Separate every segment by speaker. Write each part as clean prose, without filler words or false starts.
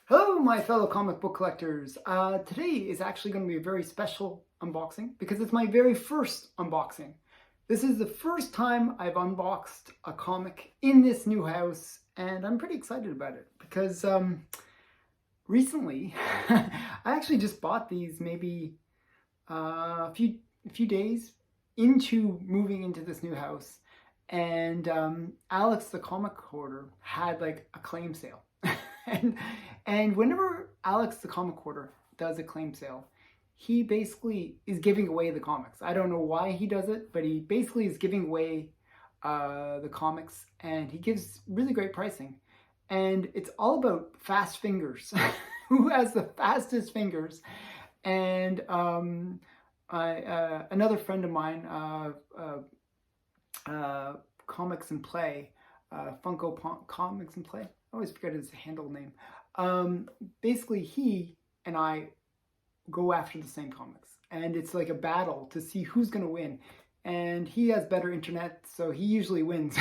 Speaker 1: Hello, my fellow comic book collectors. Today is actually going to be a very special unboxing because it's my very first unboxing. This is the first time I've unboxed a comic in this new house, and I'm pretty excited about it because recently I actually just bought these maybe a few days into moving into this new house, and Alex the comic hoarder had like a claim sale. And whenever Alex the comic hoarder does a claim sale, he basically is giving away the comics. I don't know why he does it, but he basically is giving away the comics, and he gives really great pricing. And it's all about fast fingers. Who has the fastest fingers? And another friend of mine, Comics and Play, Comics and Play. I always forget his handle name. Basically, he and I go after the same comics, and it's like a battle to see who's going to win. And he has better internet, so he usually wins.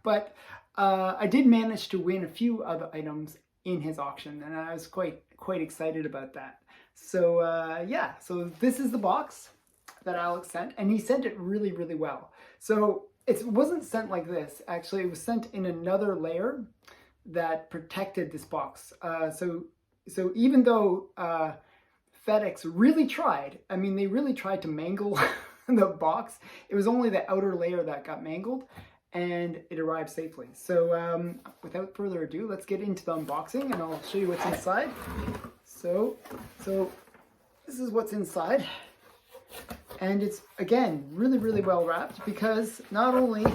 Speaker 1: But I did manage to win a few other items in his auction, and I was quite excited about that. So yeah, so this is the box that Alex sent, and he sent it really well. So it wasn't sent like this. Actually, it was sent in another layer that protected this box. So even though FedEx really tried, I mean, they really tried to mangle the box, it was only the outer layer that got mangled, and it arrived safely. So without further ado, let's get into the unboxing, and I'll show you what's inside. So this is what's inside. And it's, again, really well wrapped, because not only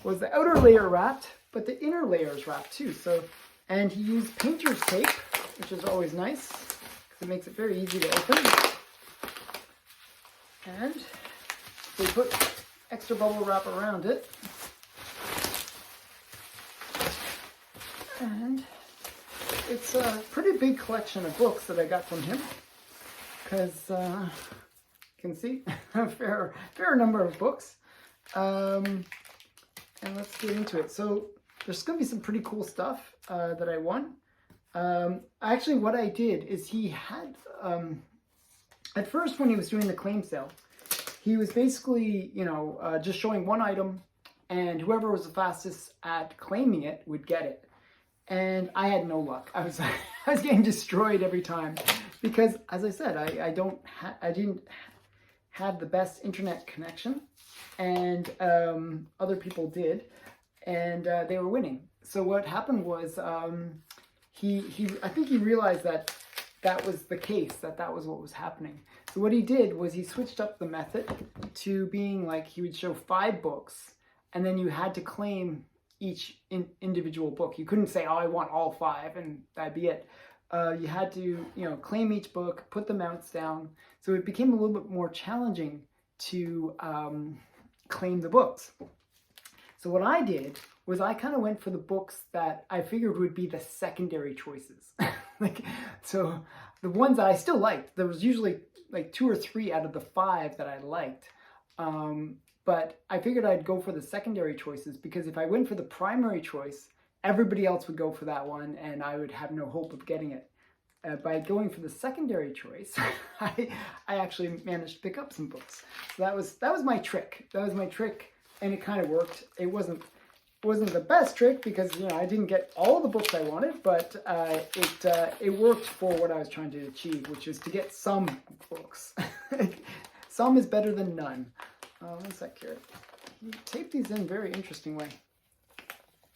Speaker 1: was the outer layer wrapped, but the inner layer is wrapped too. So, and he used painter's tape, which is always nice because it makes it very easy to open. And they put extra bubble wrap around it. And it's a pretty big collection of books that I got from him, because you can see a fair number of books. And let's get into it. So there's going to be some pretty cool stuff that I won. Actually, what I did is he had, at first when he was doing the claim sale, he was basically, just showing one item, and whoever was the fastest at claiming it would get it. And I had no luck. I was getting destroyed every time because, as I said, I didn't have the best internet connection, and other people did, and they were winning. So what happened was I think he realized that was the case, that was what was happening. So what he did was he switched up the method to being like, he would show 5 books, and then you had to claim each individual book. You couldn't say, oh, I want all 5, and that'd be it. You had to, claim each book, put the mounts down. So it became a little bit more challenging to claim the books. So what I did was I kind of went for the books that I figured would be the secondary choices. So the ones that I still liked, there was usually like 2 or 3 out of the 5 that I liked. But I figured I'd go for the secondary choices, because if I went for the primary choice, everybody else would go for that one, and I would have no hope of getting it. By going for the secondary choice, I actually managed to pick up some books. So that was my trick. That was my trick, and it kind of worked. It wasn't the best trick, because I didn't get all the books I wanted, but it worked for what I was trying to achieve, which is to get some books. Some is better than none. One sec here. You tape these in a very interesting way.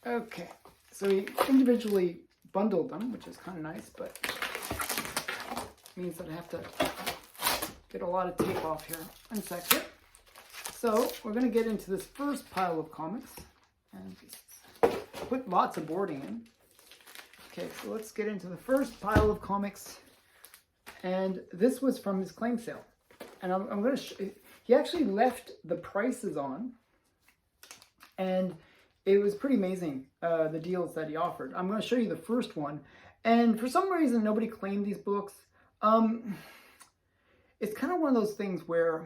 Speaker 1: Okay, so he individually bundled them, which is kind of nice, but means that I have to get a lot of tape off here. One sec here. So we're going to get into this first pile of comics, and just put lots of boarding in. Okay, so let's get into the first pile of comics, and this was from his claim sale. And I'm going to he actually left the prices on, and it was pretty amazing, the deals that he offered. I'm going to show you the first one, and for some reason nobody claimed these books. It's kind of one of those things where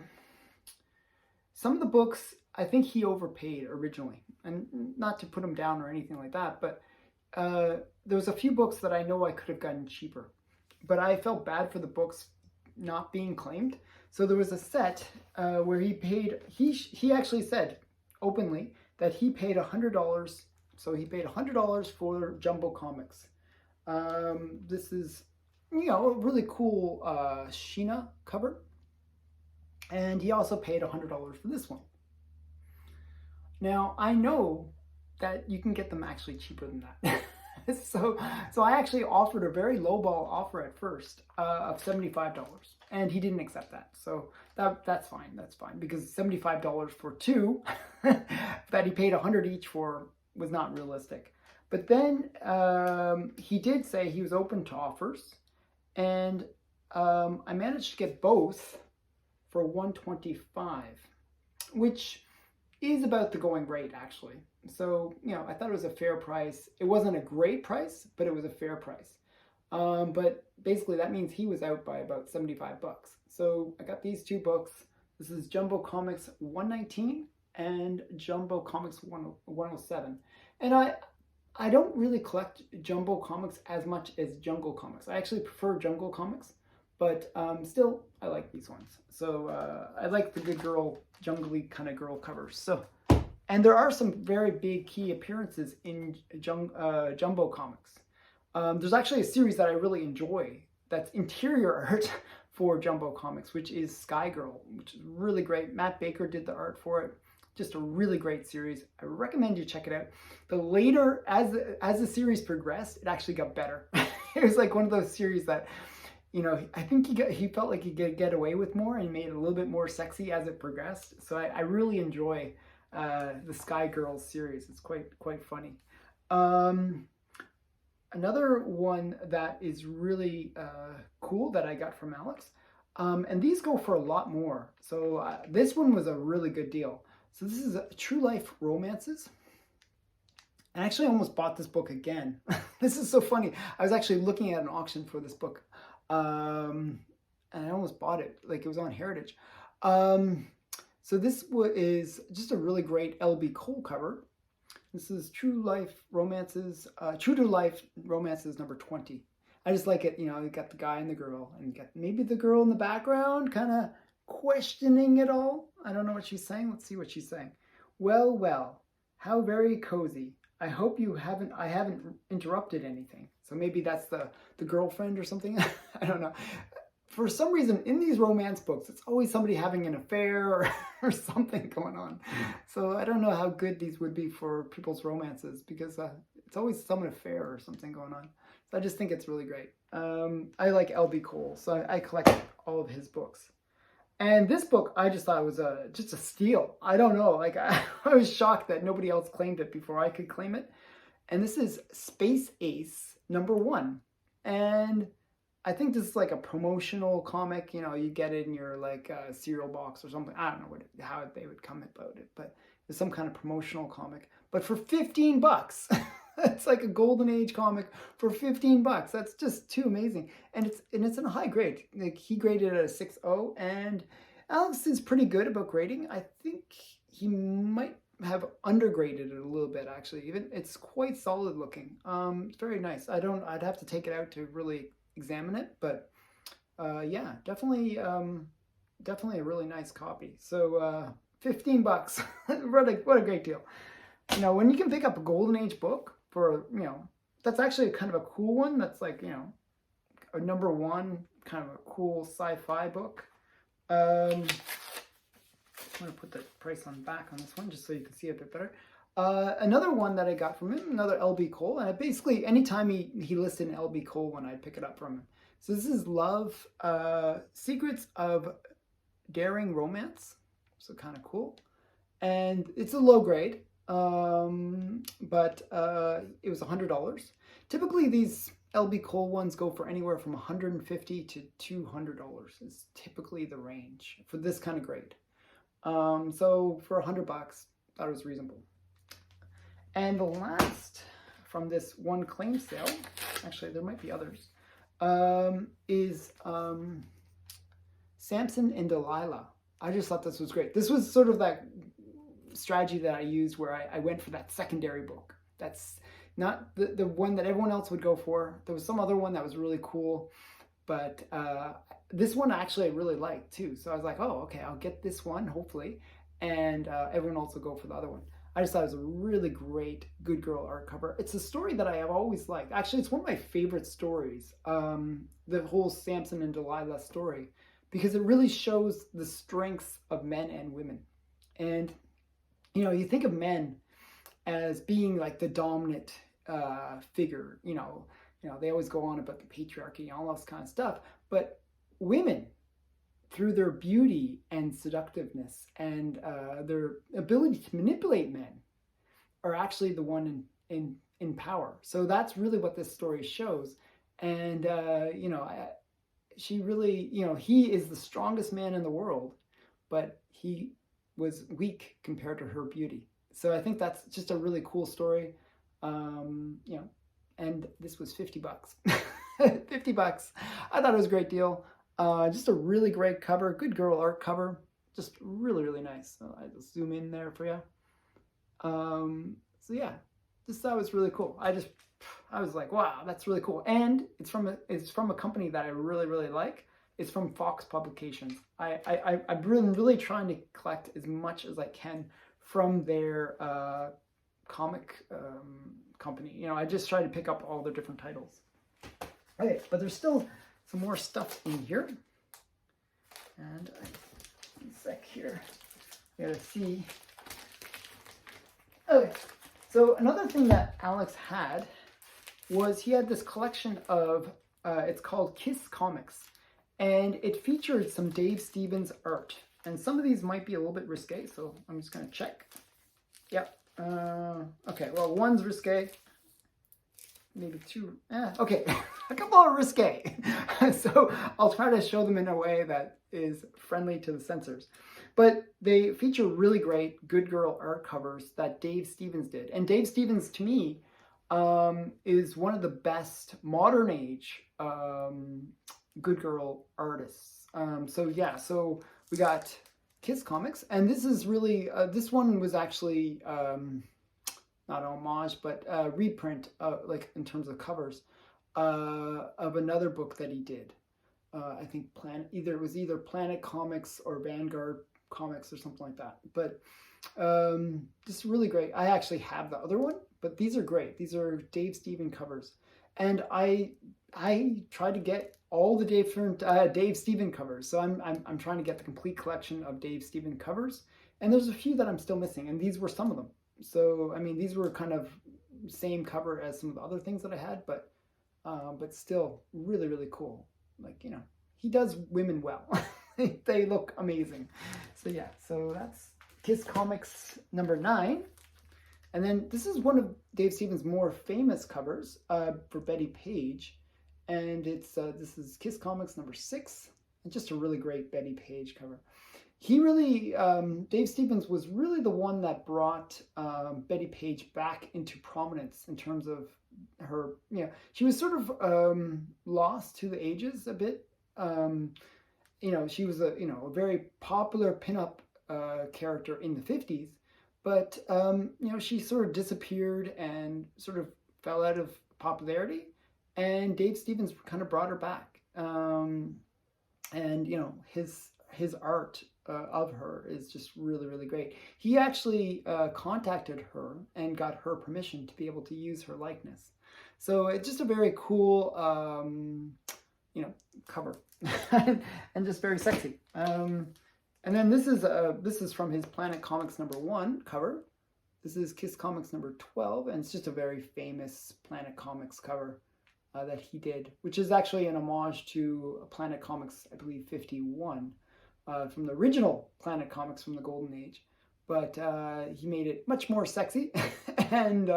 Speaker 1: some of the books, I think he overpaid originally, and not to put him down or anything like that, but there was a few books that I know I could have gotten cheaper, but I felt bad for the books not being claimed. So there was a set where he actually said openly that he paid $100. So he paid $100 for Jumbo Comics. This is, a really cool Sheena cover. And he also paid $100 for this one. Now, I know that you can get them actually cheaper than that. So I actually offered a very lowball offer at first of $75, and he didn't accept that. So that's fine. That's fine, because $75 for two that he paid $100 each for was not realistic. But then he did say he was open to offers, and I managed to get both for $125, which is about the going rate, actually. So, I thought it was a fair price. It wasn't a great price, but it was a fair price. But basically that means he was out by about $75. So I got these two books. This is Jumbo Comics 119 and Jumbo Comics 107. And I don't really collect Jumbo Comics as much as Jungle Comics. I actually prefer Jungle Comics, but still I like these ones. So I like the good girl, jungly kind of girl covers. So, and there are some very big key appearances in Jumbo Comics. There's actually a series that I really enjoy that's interior art for Jumbo Comics, which is Sky Girl, which is really great. Matt Baker did the art for it. Just a really great series. I recommend you check it out. The later, as the series progressed, it actually got better. It was like one of those series that, I think he felt like he could get away with more and made it a little bit more sexy as it progressed. So I really enjoy the Sky Girls series. It's quite funny. Another one that is really cool that I got from Alex, and these go for a lot more. So this one was a really good deal. So this is True Life Romances. I actually almost bought this book again. This is so funny. I was actually looking at an auction for this book, and I almost bought it. Like, it was on Heritage. So this is just a really great L.B. Cole cover. This is True Life Romances, True to Life Romances number 20. I just like it. You got the guy and the girl, and you got maybe the girl in the background kind of questioning it all. I don't know what she's saying. Let's see what she's saying. Well, how very cozy. I hope I haven't interrupted anything. So maybe that's the girlfriend or something. I don't know. For some reason, in these romance books, it's always somebody having an affair or something going on. So I don't know how good these would be for people's romances, because it's always some affair or something going on. So I just think it's really great. I like L.B. Cole, so I collect all of his books. And this book, I just thought it was just a steal. I don't know. Like, I was shocked that nobody else claimed it before I could claim it. And this is Space Ace number 1. And I think this is like a promotional comic. You get it in your cereal box or something. I don't know how they would come about it, but it's some kind of promotional comic. But for $15, it's like a golden age comic for $15. That's just too amazing. And it's in a high grade. Like, he graded it at a 6.0, and Alex is pretty good about grading. I think he might have undergraded it a little bit, actually. Even it's quite solid looking. It's very nice. I'd have to take it out to really examine it, but yeah, definitely a really nice copy. So $15. What a great deal. When you can pick up a golden age book for, that's actually kind of a cool one. That's like, a number 1, kind of a cool sci-fi book. I'm going to put the price on back on this one just so you can see it a bit better. Another one that I got from him, another L.B. Cole, and basically anytime he listed an L.B. Cole one, I'd pick it up from him. So this is Love, Secrets of Daring Romance. So kind of cool. And it's a low grade, but it was $100. Typically these L.B. Cole ones go for anywhere from $150 to $200 is typically the range for this kind of grade. So for $100, that was reasonable. And the last from this one claim sale, actually there might be others, is Samson and Delilah. I just thought this was great. This was sort of that strategy that I used where I went for that secondary book. That's not the one that everyone else would go for. There was some other one that was really cool, but this one actually I really liked too. So I was like, oh, okay, I'll get this one hopefully, and everyone else will go for the other one. I just thought it was a really great Good Girl art cover. It's a story that I have always liked. Actually, it's one of my favorite stories, the whole Samson and Delilah story, because it really shows the strengths of men and women. And, you know, you think of men as being like the dominant figure, you know, they always go on about the patriarchy and all this kind of stuff, but women, through their beauty and seductiveness and their ability to manipulate men, are actually the one in power. So that's really what this story shows. And, you know, she really, you know, he is the strongest man in the world, but he was weak compared to her beauty. So I think that's just a really cool story. You know, and this was $50. $50. I thought it was a great deal. Just a really great cover, Good Girl art cover, just really, really nice. So I just zoom in there for you. So yeah, just thought it was really cool. I was like, wow, that's really cool. And it's from a company that I really, really like. It's from Fox Publications. I've been really trying to collect as much as I can from their comic company. You know, I just try to pick up all their different titles. Okay, but there's still some more stuff in here. And one sec here. I gotta see. Okay, so another thing that Alex had was he had this collection of, it's called Kiss Comics. And it featured some Dave Stevens art. And some of these might be a little bit risque, so I'm just gonna check. Yep. Okay, well, one's risque. Maybe two. Okay, a couple are risque. So I'll try to show them in a way that is friendly to the censors. But they feature really great Good Girl art covers that Dave Stevens did. And Dave Stevens, to me, is one of the best modern age Good Girl artists. So yeah, so we got Kiss Comics. And this is really, this one was actually... not an homage, but a reprint, like in terms of covers, of another book that he did. I think it was either Planet Comics or Vanguard Comics or something like that. But just really great. I actually have the other one, but these are great. These are Dave Stevens covers, and I tried to get all the different Dave Stevens covers. So I'm trying to get the complete collection of Dave Stevens covers, and there's a few that I'm still missing, and these were some of them. So, I mean, these were kind of same cover as some of the other things that I had, but still really, really cool. Like, you know, he does women well. They look amazing. So yeah, so that's Kiss Comics number 9. And then this is one of Dave Stevens' more famous covers for Betty Page. And it's this is Kiss Comics number 6. And just a really great Betty Page cover. He really, Dave Stevens was really the one that brought Betty Page back into prominence in terms of her, you know, she was sort of lost to the ages a bit. You know, she was a very popular pinup character in the 50s, but, you know, she sort of disappeared and sort of fell out of popularity, and Dave Stevens kind of brought her back. And, you know, his art of her is just really, really great. He actually contacted her and got her permission to be able to use her likeness. So it's just a very cool, you know, cover and just very sexy. And then this is from his Planet Comics number 1 cover. This is Kiss Comics number 12, and it's just a very famous Planet Comics cover that he did, which is actually an homage to Planet Comics, I believe, 51. From the original Planet Comics from the Golden Age, but he made it much more sexy and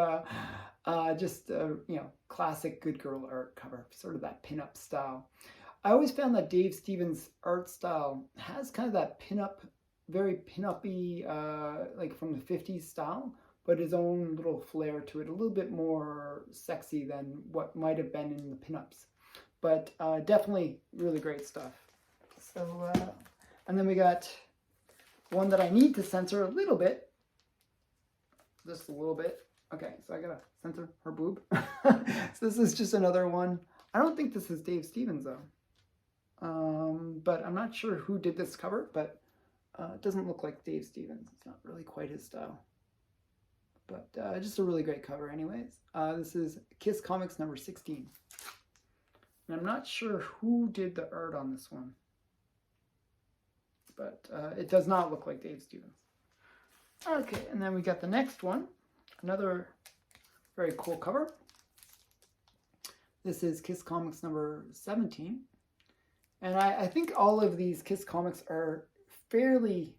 Speaker 1: just you know, classic Good Girl art cover, sort of that pinup style. I always found that Dave Stevens' art style has kind of that pinup, very pinup-y, like from the 50s style, but his own little flair to it, a little bit more sexy than what might have been in the pinups. But definitely really great stuff. So. And then we got one that I need to censor a little bit, just a little bit. Okay, so I gotta censor her boob. So this is just another one. I don't think this is Dave Stevens though. But I'm not sure who did this cover, but it doesn't look like Dave Stevens. It's not really quite his style. But just a really great cover anyways. This is Kiss Comics number 16. And I'm not sure who did the art on this one. But it does not look like Dave Stevens. Okay, and then we got the next one. Another very cool cover. This is Kiss Comics number 17. And I think all of these Kiss comics are fairly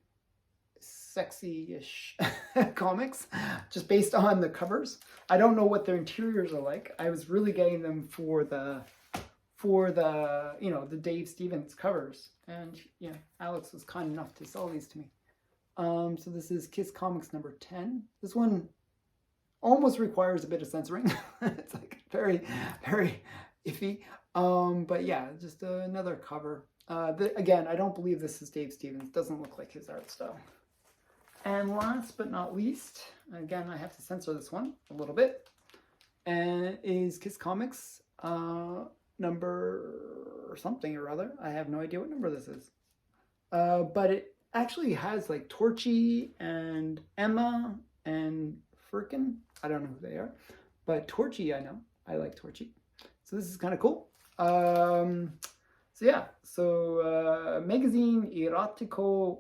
Speaker 1: sexy-ish comics, just based on the covers. I don't know what their interiors are like. I was really getting them for the the Dave Stevens covers. And yeah, Alex was kind enough to sell these to me. So this is Kiss Comics number 10. This one almost requires a bit of censoring. It's like very, very iffy. But yeah, just another cover. Again, I don't believe this is Dave Stevens. Doesn't look like his art style. And last but not least, again, I have to censor this one a little bit, and is Kiss Comics number something or other. I have no idea what number this is. But it actually has like Torchy and Emma and Firkin. I don't know who they are, but Torchy I know. I like Torchy. So this is kind of cool. So yeah, so magazine Erotico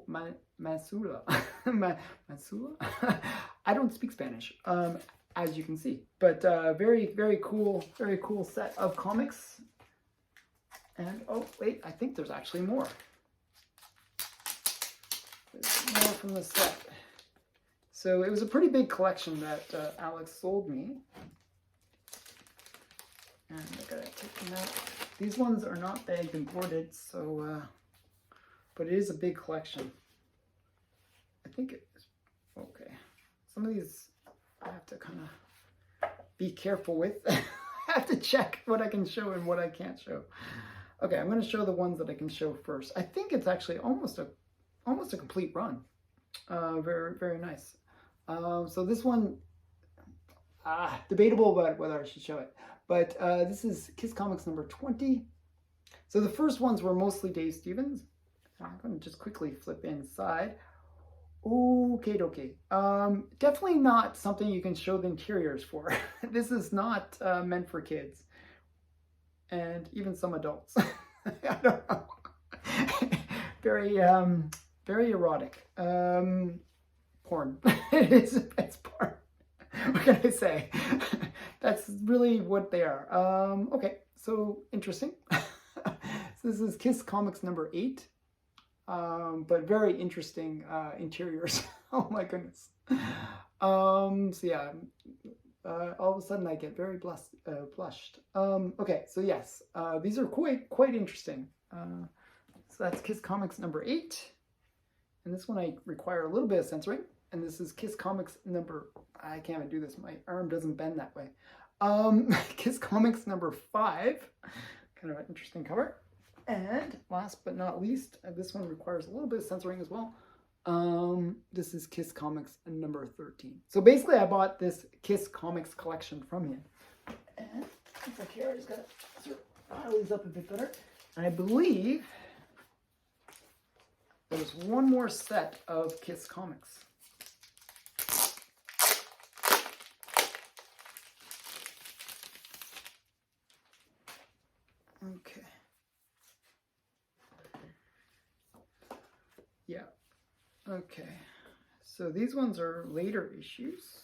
Speaker 1: Masula. Masula? I don't speak Spanish, as you can see. But very, very cool set of comics. And oh wait, I think there's actually more. There's more from the set. So it was a pretty big collection that Alex sold me. And I gotta take them out. These ones are not bagged and boarded, so, but it is a big collection. I think it is, okay. Some of these I have to kind of be careful with. I have to check what I can show and what I can't show. Okay, I'm gonna show the ones that I can show first. I think it's actually almost a complete run. Very, very nice. So this one, debatable about whether I should show it. But this is Kiss Comics number 20. So the first ones were mostly Dave Stevens. I'm going to just quickly flip inside. Okay, okay. Definitely not something you can show the interiors for. This is not meant for kids. And even some adults. I don't know. Very, very erotic. Porn. It's porn. What can I say? That's really what they are. Okay, so interesting. So this is Kiss Comics number 8. But very interesting interiors. Oh my goodness. So yeah, all of a sudden I get very blushed. Okay, so yes, these are quite interesting. So that's Kiss Comics number 8. And this one I require a little bit of censoring. And this is Kiss Comics number, I can't even do this, my arm doesn't bend that way. Kiss Comics number 5, kind of an interesting cover. And last but not least, this one requires a little bit of censoring as well. This is Kiss Comics number 13. So basically I bought this Kiss Comics collection from him. And it's like here, I just gotta sort of pile these up a bit better. And I believe there's one more set of Kiss Comics. Okay. Yeah. Okay. So these ones are later issues,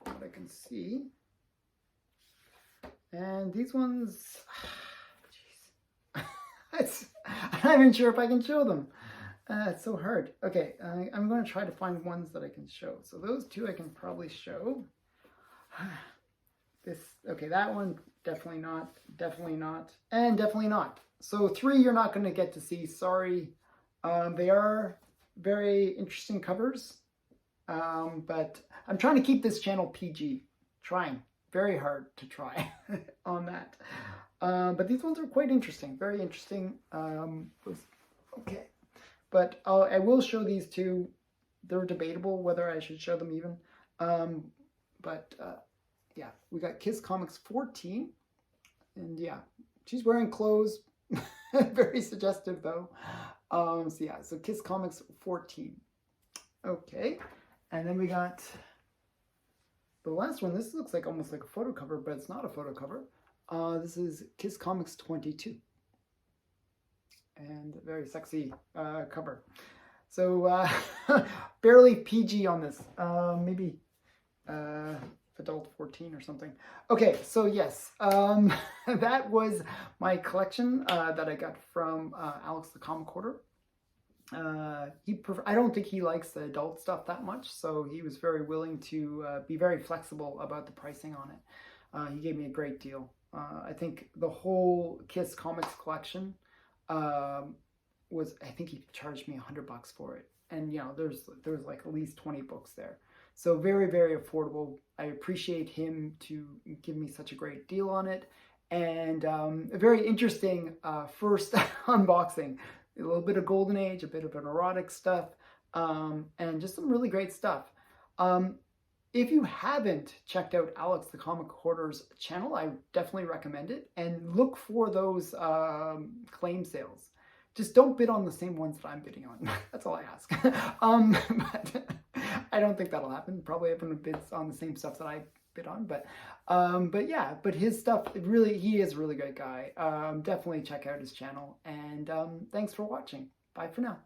Speaker 1: from what I can see. And these ones, jeez. I'm not even sure if I can show them. It's so hard. Okay, I'm going to try to find ones that I can show. So those two I can probably show. Okay, that one, definitely not, and definitely not. So 3 you're not going to get to see, sorry. They are very interesting covers, but I'm trying to keep this channel PG. Trying very hard to try on that. But these ones are quite interesting, very interesting. Okay, but I will show these two. They're debatable whether I should show them even. But yeah, we got Kiss Comics 14. And yeah, she's wearing clothes. Very suggestive though. So yeah, so Kiss Comics 14. Okay, and then we got the last one. This looks like almost like a photo cover, but it's not a photo cover. This is Kiss Comics 22. And a very sexy cover. So barely PG on this. Maybe adult 14 or something. Okay, so yes, that was my collection that I got from Alex the Comic Hoarder. I don't think he likes the adult stuff that much, so he was very willing to be very flexible about the pricing on it. He gave me a great deal. I think the whole Kiss Comics collection I think he charged me $100 for it, and you know, there was like at least 20 books there. So very, very affordable. I appreciate him to give me such a great deal on it. And a very interesting first unboxing. A little bit of Golden Age, a bit of an erotic stuff, and just some really great stuff. If you haven't checked out Alex the Comic Hoarder's channel, I definitely recommend it. And look for those claim sales. Just don't bid on the same ones that I'm bidding on. That's all I ask. But I don't think that'll happen. Probably everyone bids on the same stuff that I bid on. But yeah, but his stuff, he is a really great guy. Definitely check out his channel. And thanks for watching. Bye for now.